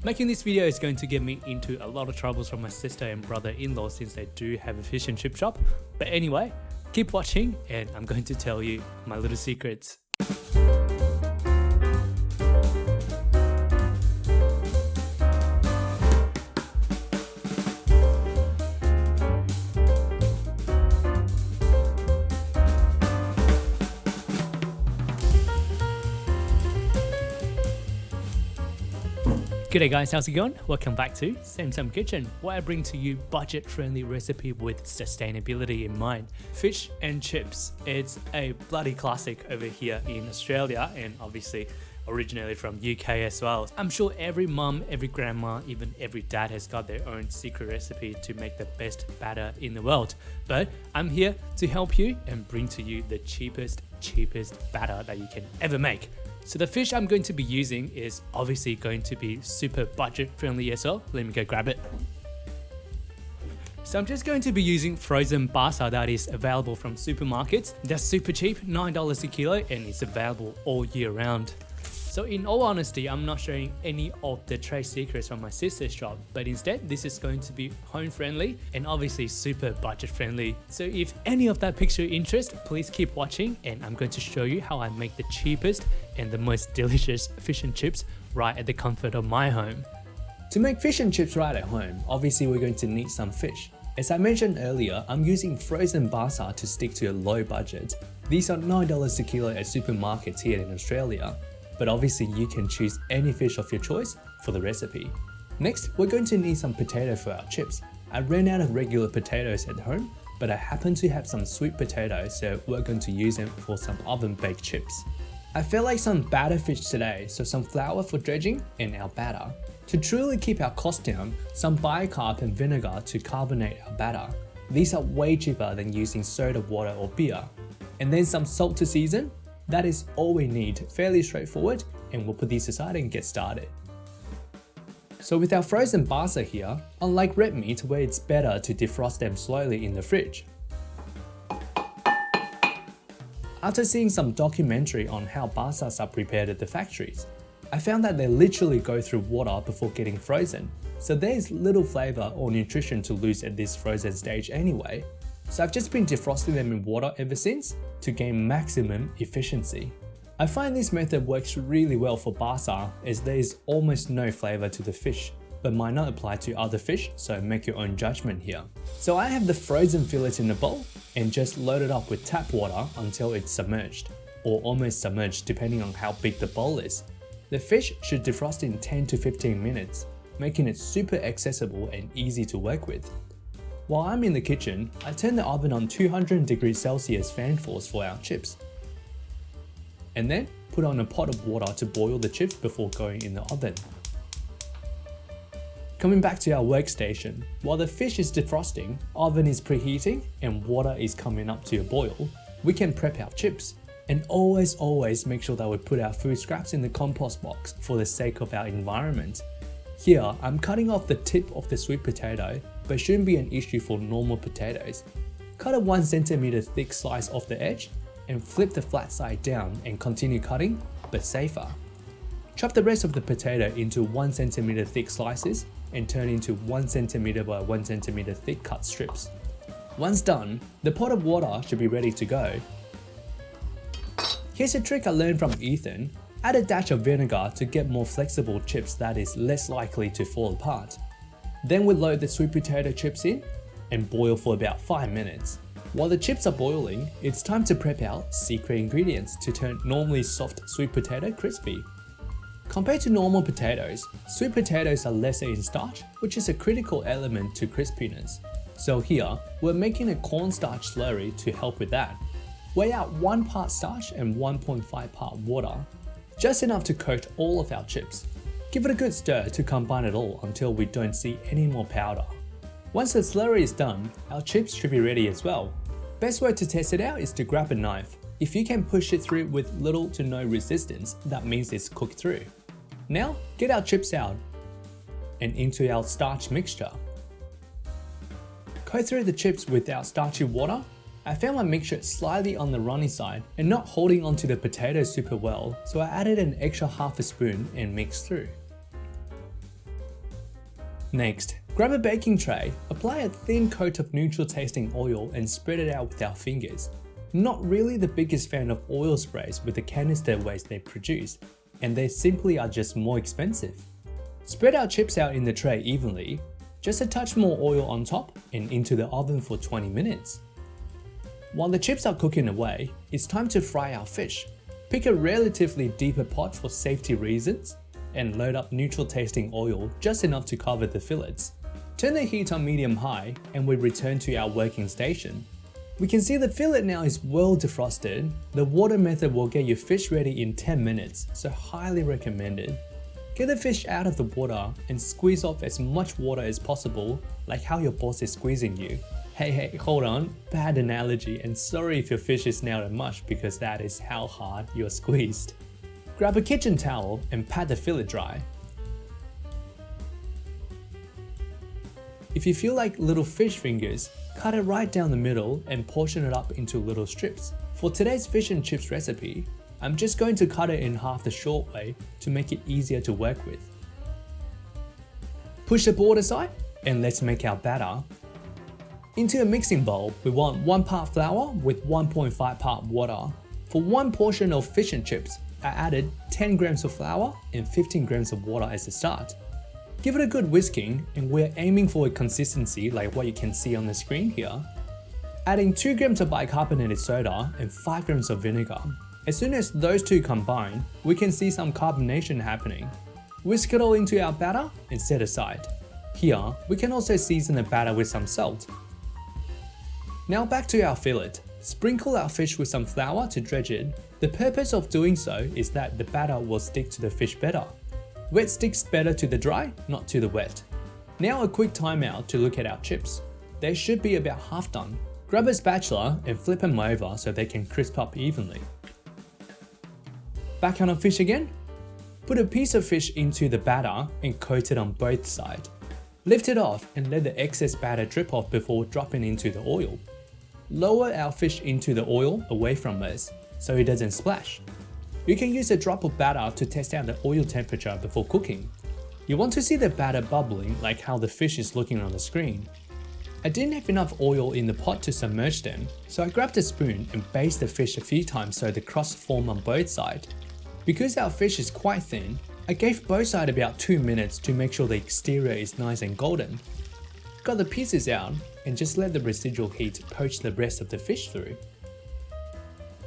Making this video is going to get me into a lot of troubles from my sister and brother-in-law since they do have a fish and chip shop. But anyway, keep watching and I'm going to tell you my little secrets. G'day guys, how's it going? Welcome back to Salmon Kitchen, where I bring to you budget-friendly recipe with sustainability in mind. Fish and chips. It's a bloody classic over here in Australia and obviously originally from UK as well. I'm sure every mum, every grandma, even every dad has got their own secret recipe to make the best batter in the world. But I'm here to help you and bring to you the cheapest batter that you can ever make. So the fish I'm going to be using is obviously going to be super budget friendly as well. Let me go grab it. So I'm just going to be using frozen basa that is available from supermarkets. They're super cheap, $9 a kilo, and it's available all year round. So in all honesty, I'm not sharing any of the trade secrets from my sister's shop, but instead this is going to be home friendly and obviously super budget friendly. So if any of that piques your interest, please keep watching and I'm going to show you how I make the cheapest and the most delicious fish and chips right at the comfort of my home. To make fish and chips right at home, obviously we're going to need some fish. As I mentioned earlier, I'm using frozen basa to stick to a low budget. These are $9 a kilo at supermarkets here in Australia. But obviously you can choose any fish of your choice for the recipe. Next, we're going to need some potato for our chips. I ran out of regular potatoes at home, but I happen to have some sweet potatoes, so we're going to use them for some oven-baked chips. I felt like some batter fish today, so some flour for dredging and our batter. To truly keep our cost down, some bicarb and vinegar to carbonate our batter. These are way cheaper than using soda water or beer. And then some salt to season. That is all we need, fairly straightforward, and we'll put these aside and get started. So with our frozen basa here, unlike red meat where it's better to defrost them slowly in the fridge. After seeing some documentary on how basas are prepared at the factories, I found that they literally go through water before getting frozen, so there's little flavour or nutrition to lose at this frozen stage anyway. So I've just been defrosting them in water ever since to gain maximum efficiency. I find this method works really well for basa as there is almost no flavour to the fish, but might not apply to other fish, so make your own judgment here. So I have the frozen fillet in a bowl and just load it up with tap water until it's submerged, or almost submerged depending on how big the bowl is. The fish should defrost in 10 to 15 minutes, making it super accessible and easy to work with. While I'm in the kitchen, I turn the oven on 200 degrees Celsius fan force for our chips. And then put on a pot of water to boil the chips before going in the oven. Coming back to our workstation, while the fish is defrosting, oven is preheating and water is coming up to a boil, we can prep our chips. And always make sure that we put our food scraps in the compost box for the sake of our environment. Here, I'm cutting off the tip of the sweet potato, but shouldn't be an issue for normal potatoes. Cut a 1 cm thick slice off the edge and flip the flat side down and continue cutting, but safer. Chop the rest of the potato into 1 cm thick slices and turn into 1 cm by 1 cm thick cut strips. Once done, the pot of water should be ready to go. Here's a trick I learned from Ethan. Add a dash of vinegar to get more flexible chips that is less likely to fall apart. Then we load the sweet potato chips in and boil for about 5 minutes. While the chips are boiling, it's time to prep our secret ingredients to turn normally soft sweet potato crispy. Compared to normal potatoes, sweet potatoes are lesser in starch, which is a critical element to crispiness. So here, we're making a cornstarch slurry to help with that. Weigh out 1 part starch and 1.5 part water. Just enough to coat all of our chips. Give it a good stir to combine it all until we don't see any more powder. Once the slurry is done, our chips should be ready as well. Best way to test it out is to grab a knife. If you can push it through with little to no resistance, that means it's cooked through. Now, get our chips out and into our starch mixture. Coat through the chips with our starchy water. I found my mixture slightly on the runny side and not holding onto the potatoes super well, so I added an extra half a spoon and mixed through. Next, grab a baking tray, apply a thin coat of neutral tasting oil and spread it out with our fingers. Not really the biggest fan of oil sprays with the canister waste they produce, and they simply are just more expensive. Spread our chips out in the tray evenly, just a touch more oil on top and into the oven for 20 minutes. While the chips are cooking away, it's time to fry our fish. Pick a relatively deeper pot for safety reasons and load up neutral tasting oil just enough to cover the fillets. Turn the heat on medium-high and we return to our working station. We can see the fillet now is well defrosted. The water method will get your fish ready in 10 minutes, so highly recommended. Get the fish out of the water and squeeze off as much water as possible, like how your boss is squeezing you. Hey, hold on, bad analogy, and sorry if your fish is now to mush because that is how hard you're squeezed. Grab a kitchen towel and pat the fillet dry. If you feel like little fish fingers, cut it right down the middle and portion it up into little strips. For today's fish and chips recipe, I'm just going to cut it in half the short way to make it easier to work with. Push the board aside and let's make our batter. Into a mixing bowl, we want 1 part flour with 1.5 part water. For one portion of fish and chips, I added 10 grams of flour and 15 grams of water as a start. Give it a good whisking and we're aiming for a consistency like what you can see on the screen here. Adding 2 grams of bicarbonated soda and 5 grams of vinegar. As soon as those two combine, we can see some carbonation happening. Whisk it all into our batter and set aside. Here, we can also season the batter with some salt. Now back to our fillet. Sprinkle our fish with some flour to dredge it. The purpose of doing so is that the batter will stick to the fish better. Wet sticks better to the dry, not to the wet. Now a quick timeout to look at our chips. They should be about half done. Grab a spatula and flip them over so they can crisp up evenly. Back on our fish again. Put a piece of fish into the batter and coat it on both sides. Lift it off and let the excess batter drip off before dropping into the oil. Lower our fish into the oil away from us so it doesn't splash. You can use a drop of batter to test out the oil temperature before cooking. You want to see the batter bubbling like how the fish is looking on the screen. I didn't have enough oil in the pot to submerge them, so I grabbed a spoon and basted the fish a few times so the crust formed on both sides. Because our fish is quite thin, I gave both sides about 2 minutes to make sure the exterior is nice and golden. Got the pieces out and just let the residual heat poach the rest of the fish through.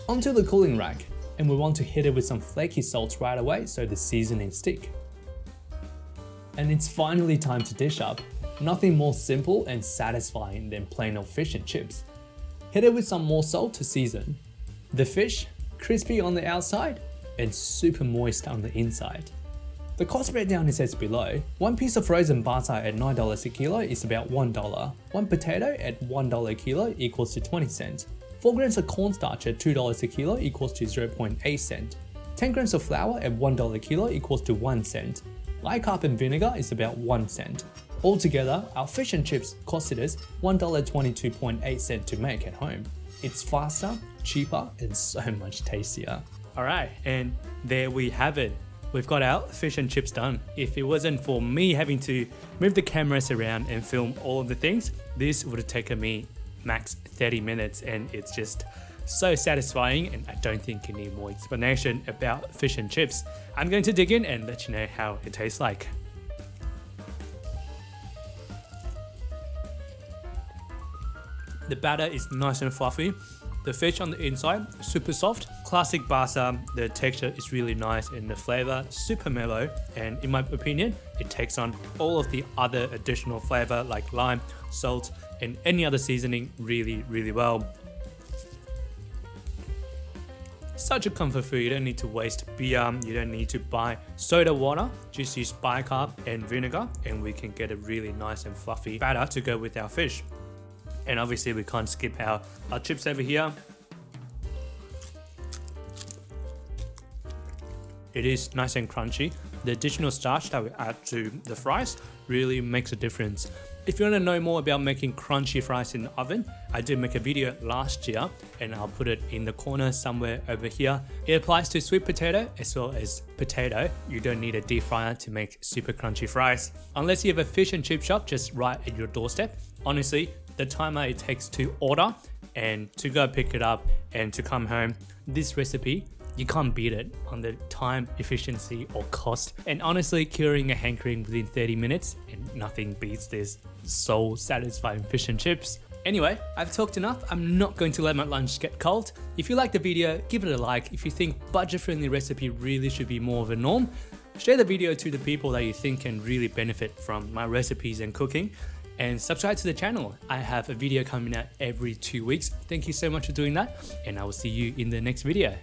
Onto the cooling rack, and we want to hit it with some flaky salt right away so the seasoning stick. And it's finally time to dish up. Nothing more simple and satisfying than plain old fish and chips. Hit it with some more salt to season. The fish, crispy on the outside and super moist on the inside. The cost breakdown is as below. One piece of frozen basa at $9 a kilo is about $1. One potato at $1 a kilo equals to 20 cents. 4 grams of cornstarch at $2 a kilo equals to 0.8 cent. 10 grams of flour at $1 a kilo equals to 1 cent. Bicarb and vinegar is about 1 cent. Altogether, our fish and chips costed us $1.22.8 to make at home. It's faster, cheaper, and so much tastier. Alright, and there we have it. We've got our fish and chips done. If it wasn't for me having to move the cameras around and film all of the things, this would have taken me max 30 minutes, and it's just so satisfying, and I don't think you need more explanation about fish and chips. I'm going to dig in and let you know how it tastes like. The batter is nice and fluffy. The fish on the inside, super soft. Classic basa, the texture is really nice and the flavor super mellow, and in my opinion, it takes on all of the other additional flavor like lime, salt, and any other seasoning really well. Such a comfort food. You don't need to waste beer, you don't need to buy soda water, just use bicarb and vinegar and we can get a really nice and fluffy batter to go with our fish. And obviously we can't skip our chips over here. It is nice and crunchy. the additional starch that we add to the fries really makes a difference. If you want to know more about making crunchy fries in the oven, I did make a video last year and I'll put it in the corner somewhere over here. It applies to sweet potato as well as potato. You don't need a deep fryer to make super crunchy fries. Unless you have a fish and chip shop just right at your doorstep. Honestly, the time it takes to order and to go pick it up and to come home, this recipe, you can't beat it on the time, efficiency or cost. And honestly, curing a hankering within 30 minutes and nothing beats this soul satisfying fish and chips. Anyway, I've talked enough. I'm not going to let my lunch get cold. If you like the video, give it a like. If you think budget-friendly recipe really should be more of a norm, share the video to the people that you think can really benefit from my recipes and cooking. And subscribe to the channel. I have a video coming out every 2 weeks. Thank you so much for doing that, and I will see you in the next video.